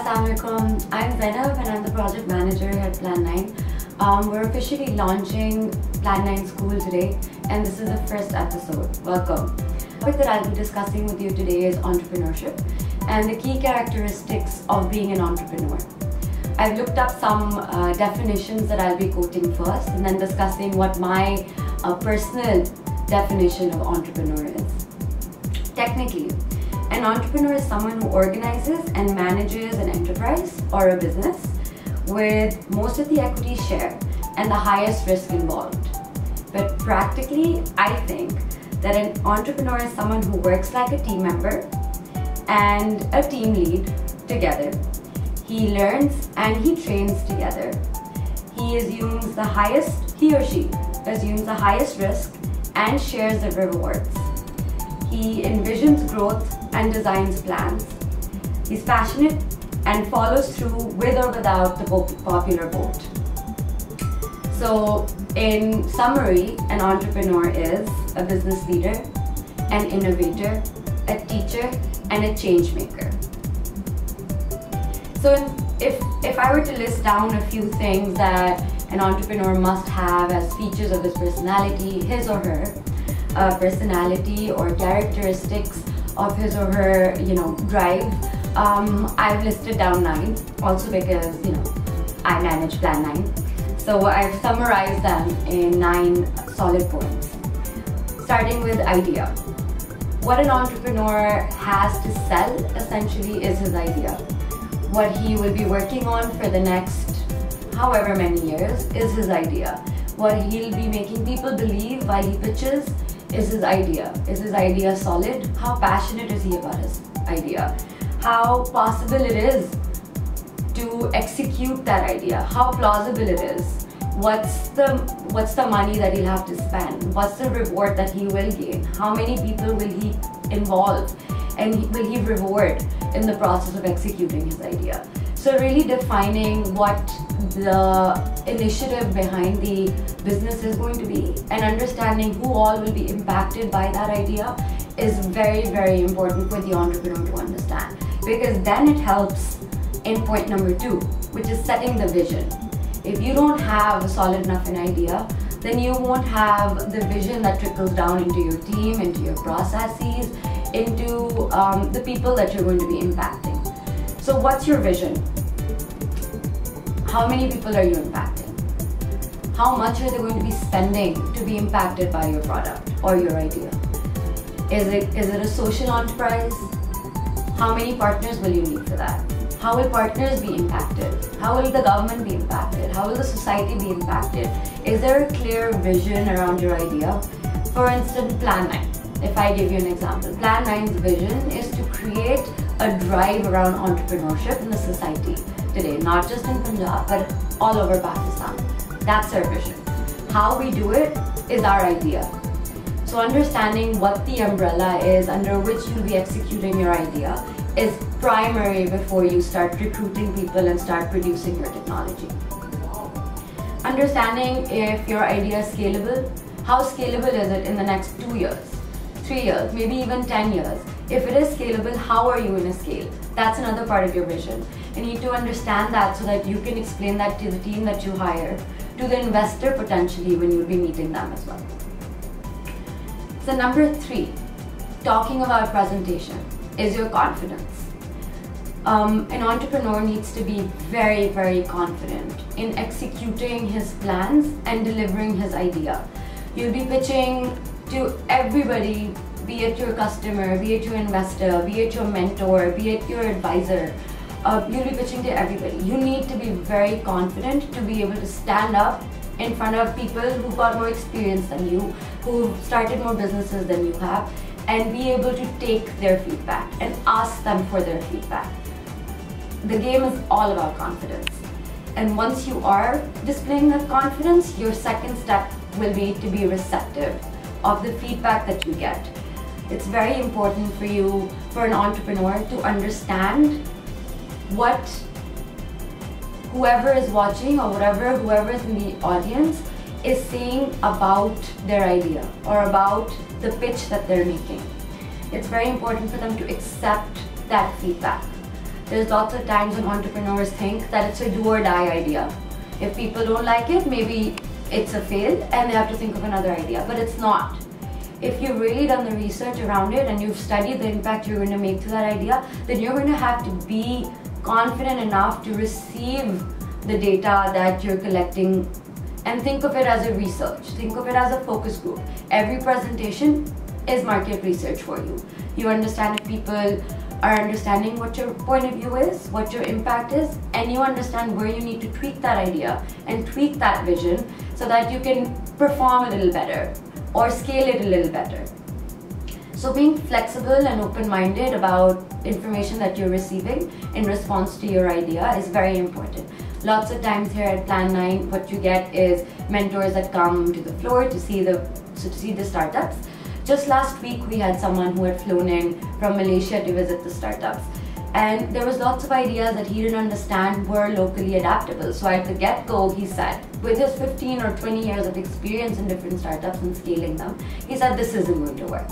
Assalamualaikum. I'm Zainab and I'm the project manager here at Plan9. We're officially launching Plan9 School today, and this is the first episode. Welcome. The topic that I'll be discussing with you today is entrepreneurship and the key characteristics of being an entrepreneur. I've looked up some definitions that I'll be quoting first and then discussing what my personal definition of entrepreneur is. Technically, an entrepreneur is someone who organizes and manages an enterprise or a business with most of the equity share and the highest risk involved. But practically, I think that an entrepreneur is someone who works like a team member and a team lead together. He learns and he trains together. He or she assumes the highest risk and shares the rewards. He envisions growth and designs plans. He's passionate and follows through with or without the popular vote. So, in summary, an entrepreneur is a business leader, an innovator, a teacher, and a change maker. So, if I were to list down a few things that an entrepreneur must have as features of his personality, his or her personality or characteristics of his or her, drive, I've listed down 9. Also because, I manage Plan9. So I've summarized them in 9 solid points. Starting with idea. What an entrepreneur has to sell essentially is his idea. What he will be working on for the next however many years is his idea. What he'll be making people believe while he pitches is his idea. Is his idea solid? How passionate is he about his idea? How possible it is to execute that idea? How plausible it is? What's the money that he'll have to spend? What's the reward that he will gain? How many people will he involve? And will he reward in the process of executing his idea? So really defining what the initiative behind the business is going to be and understanding who all will be impacted by that idea is very, very important for the entrepreneur to understand, because then it helps in point number 2, which is setting the vision. If you don't have a solid enough an idea, then you won't have the vision that trickles down into your team, into your processes, into the people that you're going to be impacting. So what's your vision? How many people are you impacting? How much are they going to be spending to be impacted by your product or your idea? Is it a social enterprise? How many partners will you need for that? How will partners be impacted? How will the government be impacted? How will the society be impacted? Is there a clear vision around your idea? For instance, Plan9. If I give you an example, Plan9's vision is to create a drive around entrepreneurship in the society today, not just in Punjab, but all over Pakistan. That's our vision. How we do it is our idea. So understanding what the umbrella is under which you'll be executing your idea is primary before you start recruiting people and start producing your technology. Understanding if your idea is scalable, how scalable is it in the next 2 years, 3 years, maybe even 10 years. If it is scalable, how are you going to scale? That's another part of your vision. You need to understand that so that you can explain that to the team that you hire, to the investor potentially when you'll be meeting them as well. So number 3, talking about presentation, is your confidence. An entrepreneur needs to be very, very confident in executing his plans and delivering his idea. You'll be pitching to everybody, be it your customer, be it your investor, be it your mentor, be it your advisor. You'll be pitching to everybody. You need to be very confident to be able to stand up in front of people who've got more experience than you, who've started more businesses than you have, and be able to take their feedback and ask them for their feedback. The game is all about confidence. And once you are displaying that confidence, your second step will be to be receptive of the feedback that you get. It's very important for you, for an entrepreneur, to understand what whoever is watching or whoever is in the audience is saying about their idea or about the pitch that they're making. It's very important for them to accept that feedback. There's lots of times when entrepreneurs think that it's a do or die idea. If people don't like it, maybe it's a fail and they have to think of another idea, but it's not. If you've really done the research around it and you've studied the impact you're going to make to that idea, then you're going to have to be confident enough to receive the data that you're collecting and think of it as a research. Think of it as a focus group. Every presentation is market research for you. You understand if people are understanding what your point of view is, what your impact is, and you understand where you need to tweak that idea and tweak that vision so that you can perform a little better or scale it a little better. So being flexible and open-minded about information that you're receiving in response to your idea is very important. Lots of times here at Plan 9, what you get is mentors that come to the floor to see the startups. Just last week, we had someone who had flown in from Malaysia to visit the startups. And there was lots of ideas that he didn't understand were locally adaptable. So at the get-go, he said, with his 15 or 20 years of experience in different startups and scaling them, he said, this isn't going to work.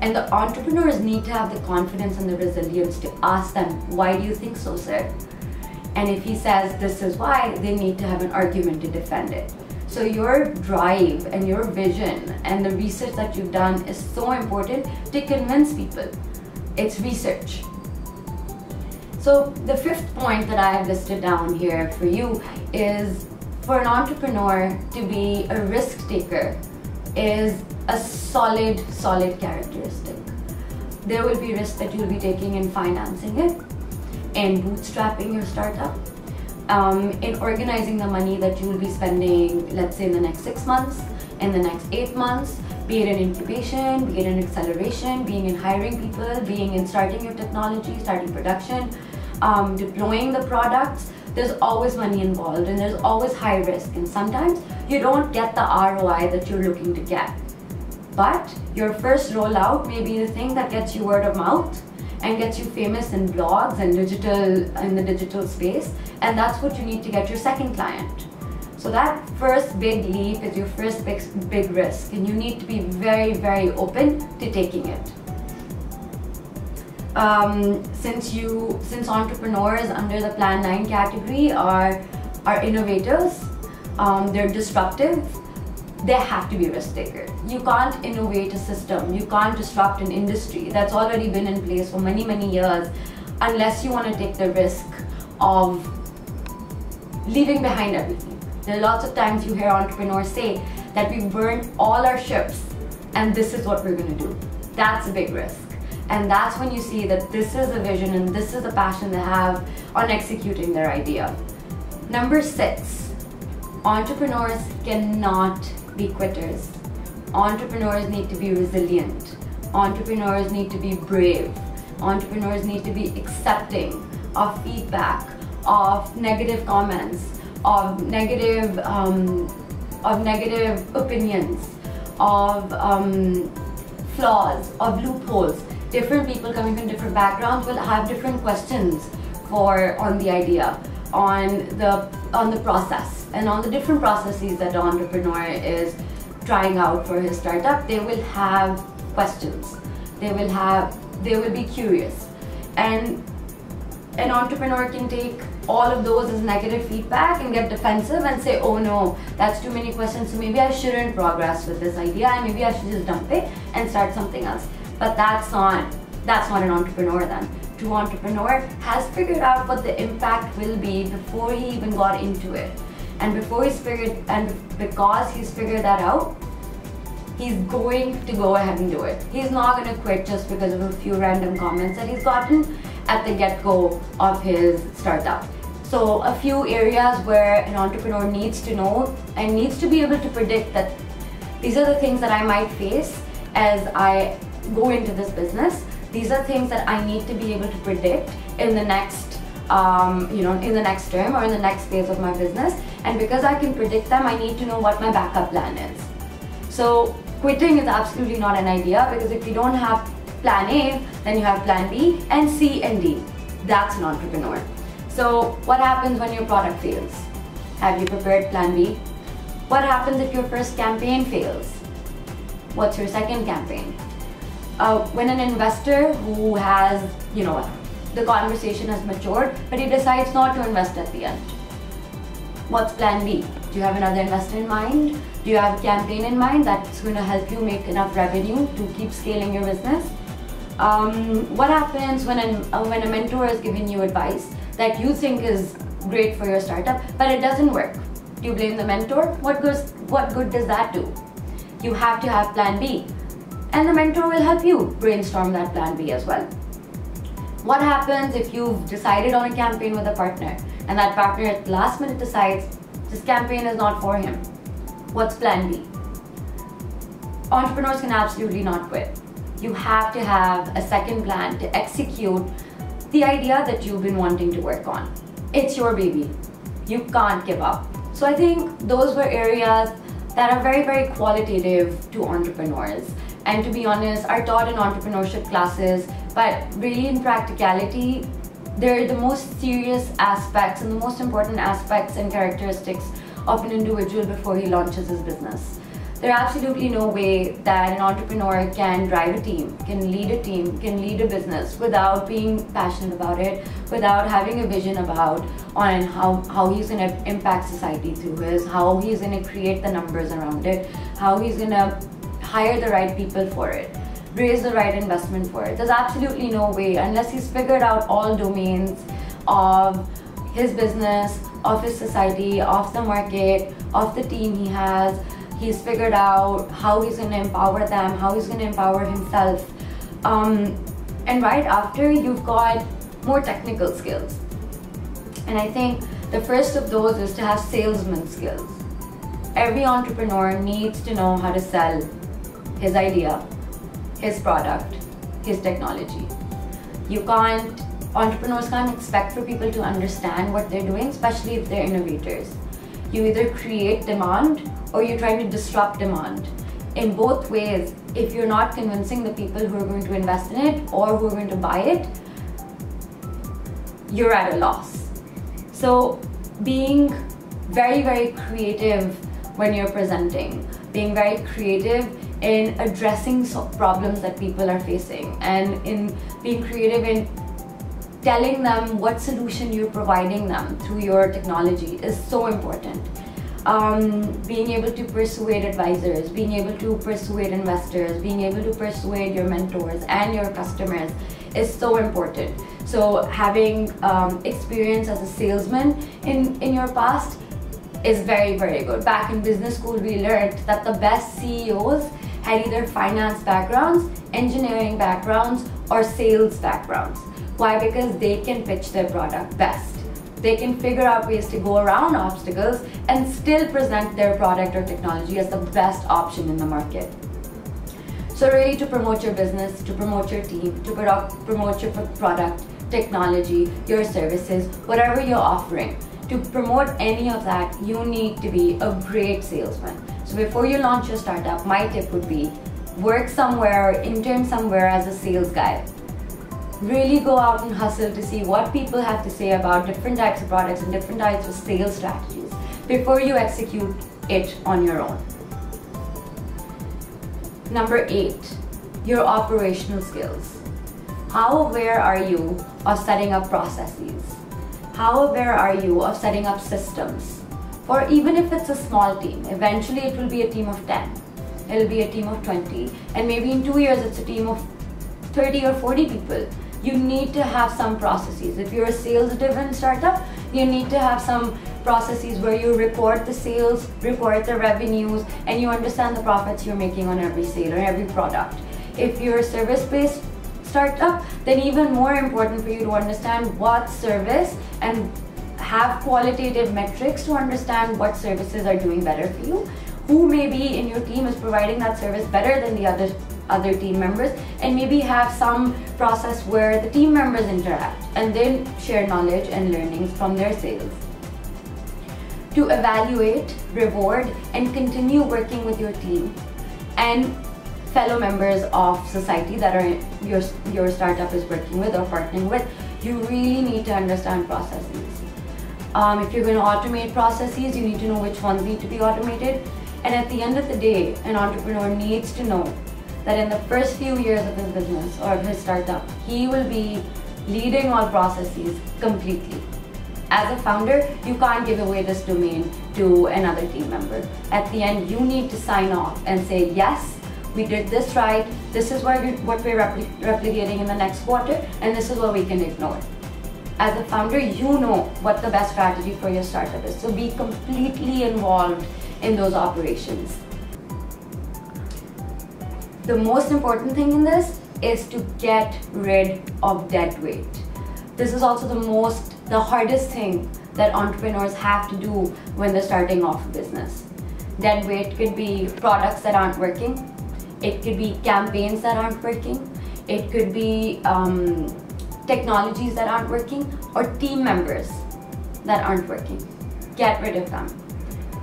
And the entrepreneurs need to have the confidence and the resilience to ask them, why do you think so, sir? And if he says, this is why, they need to have an argument to defend it. So your drive and your vision and the research that you've done is so important to convince people. It's research. So the fifth point that I have listed down here for you is for an entrepreneur to be a risk taker is a solid characteristic. There will be risks that you'll be taking in financing it, in bootstrapping your startup, in organizing the money that you will be spending, let's say in the next 6 months, in the next 8 months, be it in incubation, be it in acceleration, being in hiring people, being in starting your technology, starting production, deploying the products. There's always money involved and there's always high risk, and sometimes you don't get the ROI that you're looking to get. But your first rollout may be the thing that gets you word of mouth and gets you famous in blogs and in the digital space, and that's what you need to get your second client. So that first big leap is your first big risk, and you need to be very open to taking it. Since entrepreneurs under the Plan 9 category are innovators, they're disruptive, they have to be risk takers. You can't innovate a system, you can't disrupt an industry that's already been in place for many years unless you want to take the risk of leaving behind everything. There are lots of times you hear entrepreneurs say that we burned all our ships and this is what we're going to do. That's a big risk. And that's when you see that this is a vision and this is a passion they have on executing their idea. Number 6, entrepreneurs cannot be quitters. Entrepreneurs need to be resilient. Entrepreneurs need to be brave. Entrepreneurs need to be accepting of feedback, of negative comments, of negative opinions, of flaws, of loopholes. Different people coming from different backgrounds will have different questions on the idea, on the process, and on the different processes that the entrepreneur is trying out for his startup. They will have questions. They will be curious, and an entrepreneur can take all of those as negative feedback and get defensive and say, oh no, that's too many questions, so maybe I shouldn't progress with this idea and maybe I should just dump it and start something else. But that's not an entrepreneur then. True entrepreneur has figured out what the impact will be before he even got into it. And because he's figured that out, he's going to go ahead and do it. He's not going to quit just because of a few random comments that he's gotten at the get-go of his startup. So a few areas where an entrepreneur needs to know and needs to be able to predict that these are the things that I might face as I go into this business. These are things that I need to be able to predict in the next, in the next term or in the next phase of my business. And because I can predict them, I need to know what my backup plan is. So quitting is absolutely not an idea, because if you don't have plan A, then you have plan B and C and D. That's an entrepreneur. So what happens when your product fails? Have you prepared plan B? What happens if your first campaign fails? What's your second campaign? When an investor who has, the conversation has matured, but he decides not to invest at the end. What's plan B? Do you have another investor in mind? Do you have a campaign in mind that's going to help you make enough revenue to keep scaling your business? What happens when a mentor is giving you advice that you think is great for your startup, but it doesn't work? Do you blame the mentor? What good does that do? You have to have plan B, and the mentor will help you brainstorm that plan B as well. What happens if you've decided on a campaign with a partner and that partner at the last minute decides this campaign is not for him? What's plan B? Entrepreneurs can absolutely not quit. You have to have a second plan to execute the idea that you've been wanting to work on. It's your baby. You can't give up. So I think those were areas that are very, very qualitative to entrepreneurs. And to be honest, are taught in entrepreneurship classes, but really in practicality, they're the most serious aspects and the most important aspects and characteristics of an individual before he launches his business. There's absolutely no way that an entrepreneur can drive a team, can lead a business without being passionate about it, without having a vision about on how he's going to impact society through how he's going to create the numbers around it, how he's going to hire the right people for it, raise the right investment for it. There's absolutely no way unless he's figured out all domains of his business, of his society, of the market, of the team he has. He's figured out how he's going to empower them, how he's going to empower himself. And right after, you've got more technical skills. And I think the first of those is to have salesman skills. Every entrepreneur needs to know how to sell his idea, his product, his technology. Entrepreneurs can't expect for people to understand what they're doing, especially if they're innovators. You either create demand or you're trying to disrupt demand. In both ways, if you're not convincing the people who are going to invest in it or who are going to buy it, you're at a loss. So being very, very creative when you're presenting, being very creative in addressing problems that people are facing, and in being creative in telling them what solution you're providing them through your technology is so important. Being able to persuade advisors, being able to persuade investors, being able to persuade your mentors and your customers is so important. So having experience as a salesman in your past is very, very good. Back in business school, we learned that the best CEOs had either finance backgrounds, engineering backgrounds, or sales backgrounds. Why? Because they can pitch their product best. They can figure out ways to go around obstacles and still present their product or technology as the best option in the market. So really, to promote your business, to promote your team, to promote your product, technology, your services, whatever you're offering, to promote any of that, you need to be a great salesman. So before you launch your startup, my tip would be work somewhere, intern somewhere as a sales guy. Really go out and hustle to see what people have to say about different types of products and different types of sales strategies before you execute it on your own. Number 8, your operational skills. How aware are you of setting up processes? How aware are you of setting up systems? Or even if it's a small team, eventually it will be a team of 10, it'll be a team of 20, and maybe in 2 years it's a team of 30 or 40 people. You need to have some processes. If you're a sales-driven startup, you need to have some processes where you report the sales, report the revenues, and you understand the profits you're making on every sale or every product. If you're a service-based startup, then even more important for you to understand what service and have qualitative metrics to understand what services are doing better for you, who maybe in your team is providing that service better than the other team members, and maybe have some process where the team members interact and then share knowledge and learnings from their sales. To evaluate, reward, and continue working with your team and fellow members of society that are your startup is working with or partnering with, you really need to understand processes. If you're going to automate processes, you need to know which ones need to be automated. And at the end of the day, an entrepreneur needs to know that in the first few years of his business or of his startup, he will be leading all processes completely. As a founder, you can't give away this domain to another team member. At the end, you need to sign off and say, yes, we did this right, this is what we're replicating in the next quarter, and this is what we can ignore. As a founder, you know what the best strategy for your startup is, so be completely involved in those operations. The most important thing in this is to get rid of dead weight. This is also the hardest thing that entrepreneurs have to do when they're starting off a business. Dead weight could be products that aren't working. It could be campaigns that aren't working. It could be technologies that aren't working, or team members that aren't working. Get rid of them.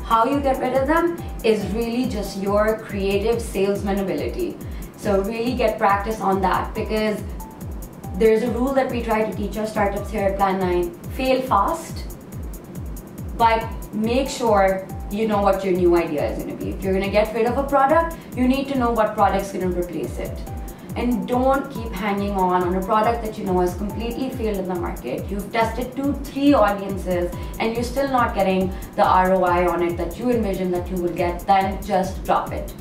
How you get rid of them is really just your creative salesman ability. So really get practice on that, because there's a rule that we try to teach our startups here at Plan 9. Fail fast, but make sure you know what your new idea is going to be. If you're going to get rid of a product, you need to know what product's going to replace it. And don't keep hanging on a product that you know has completely failed in the market. You've tested 2-3 audiences and you're still not getting the ROI on it that you envision that you will get, then just drop it.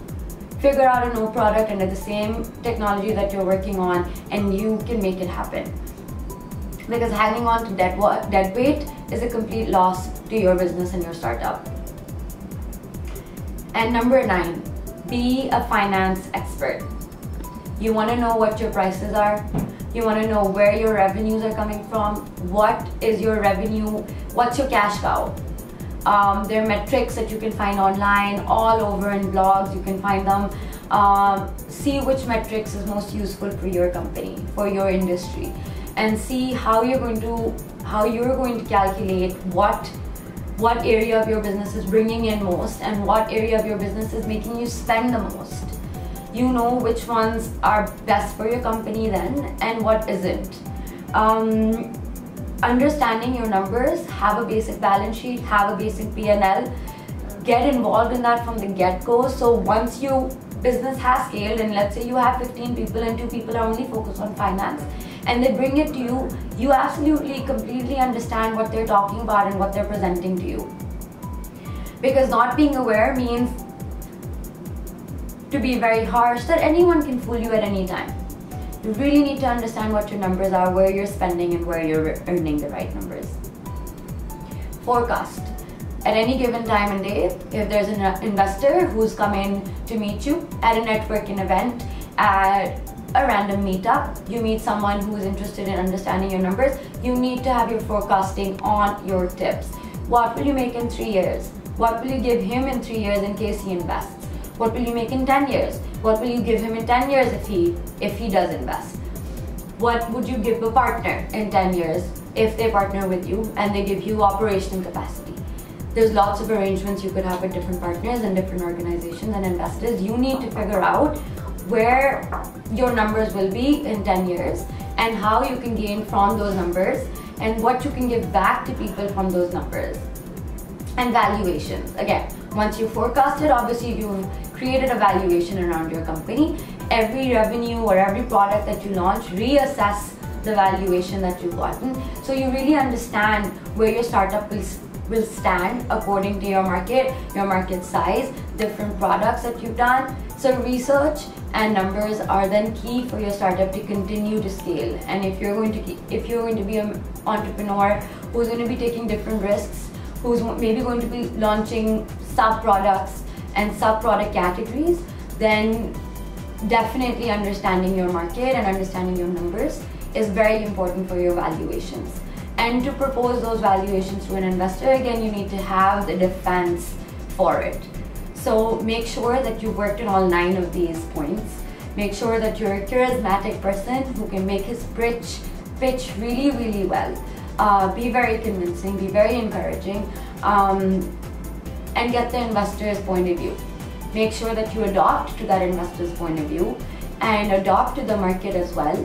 Figure out a new product under the same technology that you're working on, and you can make it happen. Because hanging on to dead weight is a complete loss to your business and your startup. And number 9, be a finance expert. You want to know what your prices are. You want to know where your revenues are coming from. What is your revenue? What's your cash cow? There are metrics that you can find online, all over in blogs. You can find them. See which metrics is most useful for your company, for your industry, and see how you're going to calculate what area of your business is bringing in most and what area of your business is making you spend the most. You know which ones are best for your company then and what isn't. Understanding your numbers, have a basic balance sheet, have a basic P&L, get involved in that from the get-go. So once your business has scaled, and let's say you have 15 people and 2 people are only focused on finance, and they bring it to you, you absolutely completely understand what they're talking about and what they're presenting to you. Because not being aware means, to be very harsh, that anyone can fool you at any time. You really need to understand what your numbers are, where you're spending and where you're earning the right numbers. Forecast. At any given time and day, if there's an investor who's come in to meet you at a networking event, at a random meetup, you meet someone who's interested in understanding your numbers, you need to have your forecasting on your tips. What will you make in 3 years? What will you give him in 3 years in case he invests? What will you make in 10 years? What will you give him in 10 years if he does invest? What would you give a partner in 10 years if they partner with you and they give you operational capacity? There's lots of arrangements you could have with different partners and different organizations and investors. You need to figure out where your numbers will be in 10 years and how you can gain from those numbers and what you can give back to people from those numbers. And valuations. Again, once you forecasted, obviously you've created a valuation around your company. Every revenue or every product that you launch, reassess the valuation that you've gotten. So you really understand where your startup will stand according to your market size, different products that you've done. So research and numbers are then key for your startup to continue to scale. And if you're going to be an entrepreneur who's going to be taking different risks, who's maybe going to be launching sub-products and sub-product categories, then definitely understanding your market and understanding your numbers is very important for your valuations. And to propose those valuations to an investor, again, you need to have the defense for it. So make sure that you've worked on all 9 of these points. Make sure that you're a charismatic person who can make his pitch really, really well. Be very convincing, be very encouraging, and get the investor's point of view. Make sure that you adopt to that investor's point of view and adopt to the market as well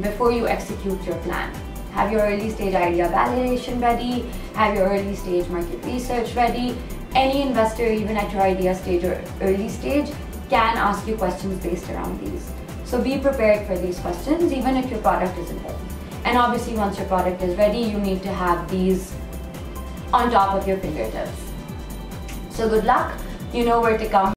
before you execute your plan. Have your early stage idea validation ready, have your early stage market research ready. Any investor, even at your idea stage or early stage, can ask you questions based around these. So be prepared for these questions, even if your product isn't ready. And obviously once your product is ready, you need to have these on top of your fingertips. So good luck, you know where to come